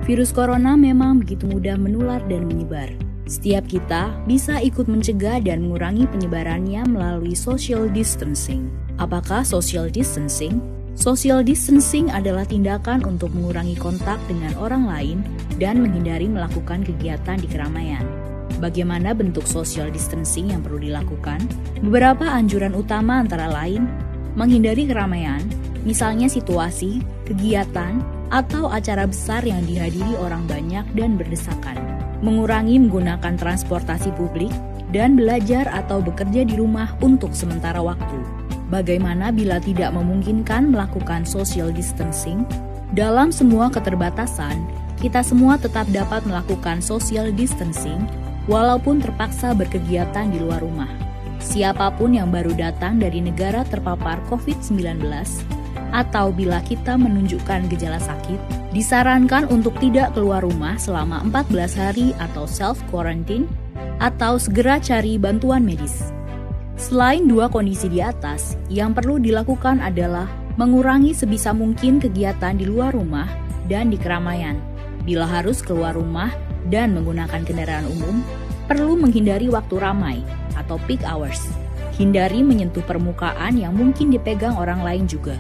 Virus corona memang begitu mudah menular dan menyebar. Setiap kita bisa ikut mencegah dan mengurangi penyebarannya melalui social distancing. Apakah social distancing? Social distancing adalah tindakan untuk mengurangi kontak dengan orang lain dan menghindari melakukan kegiatan di keramaian. Bagaimana bentuk social distancing yang perlu dilakukan? Beberapa anjuran utama antara lain, menghindari keramaian, misalnya situasi, kegiatan, atau acara besar yang dihadiri orang banyak dan berdesakan. Mengurangi menggunakan transportasi publik, dan belajar atau bekerja di rumah untuk sementara waktu. Bagaimana bila tidak memungkinkan melakukan social distancing? Dalam semua keterbatasan, kita semua tetap dapat melakukan social distancing walaupun terpaksa berkegiatan di luar rumah. Siapapun yang baru datang dari negara terpapar COVID-19 atau bila kita menunjukkan gejala sakit, disarankan untuk tidak keluar rumah selama 14 hari atau self-quarantine atau segera cari bantuan medis. Selain dua kondisi di atas, yang perlu dilakukan adalah mengurangi sebisa mungkin kegiatan di luar rumah dan di keramaian. Bila harus keluar rumah dan menggunakan kendaraan umum, perlu menghindari waktu ramai atau peak hours. Hindari menyentuh permukaan yang mungkin dipegang orang lain juga.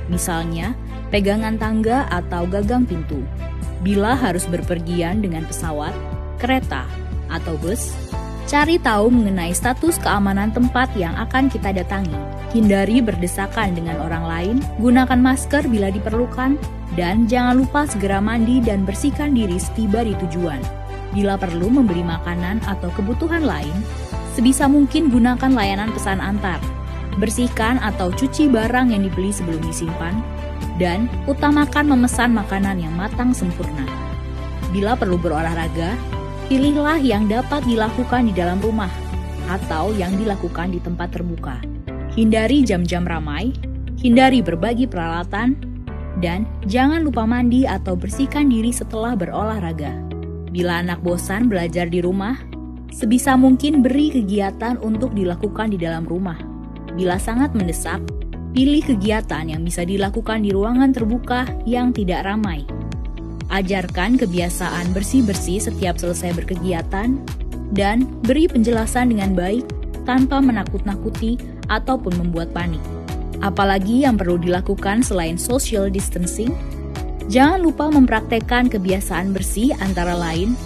Misalnya, pegangan tangga atau gagang pintu. Bila harus berpergian dengan pesawat, kereta, atau bus, cari tahu mengenai status keamanan tempat yang akan kita datangi. Hindari berdesakan dengan orang lain, gunakan masker bila diperlukan, dan jangan lupa segera mandi dan bersihkan diri setiba di tujuan. Bila perlu membeli makanan atau kebutuhan lain, sebisa mungkin gunakan layanan pesan antar. Bersihkan atau cuci barang yang dibeli sebelum disimpan, dan utamakan memesan makanan yang matang sempurna. Bila perlu berolahraga, pilihlah yang dapat dilakukan di dalam rumah atau yang dilakukan di tempat terbuka. Hindari jam-jam ramai, hindari berbagi peralatan, dan jangan lupa mandi atau bersihkan diri setelah berolahraga. Bila anak bosan belajar di rumah, sebisa mungkin beri kegiatan untuk dilakukan di dalam rumah. Bila sangat mendesak, pilih kegiatan yang bisa dilakukan di ruangan terbuka yang tidak ramai. Ajarkan kebiasaan bersih-bersih setiap selesai berkegiatan, dan beri penjelasan dengan baik tanpa menakut-nakuti ataupun membuat panik. Apalagi yang perlu dilakukan selain social distancing? Jangan lupa mempraktekkan kebiasaan bersih antara lain,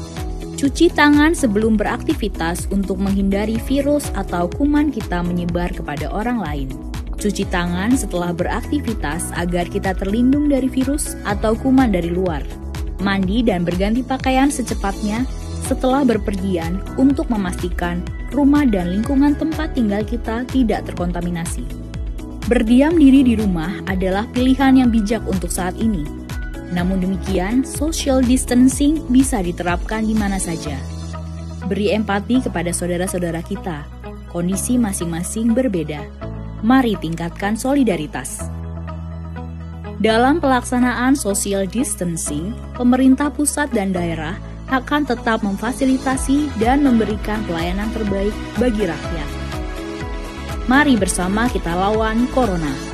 cuci tangan sebelum beraktivitas untuk menghindari virus atau kuman kita menyebar kepada orang lain. Cuci tangan setelah beraktivitas agar kita terlindung dari virus atau kuman dari luar. Mandi dan berganti pakaian secepatnya setelah berpergian untuk memastikan rumah dan lingkungan tempat tinggal kita tidak terkontaminasi. Berdiam diri di rumah adalah pilihan yang bijak untuk saat ini. Namun demikian, social distancing bisa diterapkan di mana saja. Beri empati kepada saudara-saudara kita. Kondisi masing-masing berbeda. Mari tingkatkan solidaritas. Dalam pelaksanaan social distancing, pemerintah pusat dan daerah akan tetap memfasilitasi dan memberikan pelayanan terbaik bagi rakyat. Mari bersama kita lawan corona.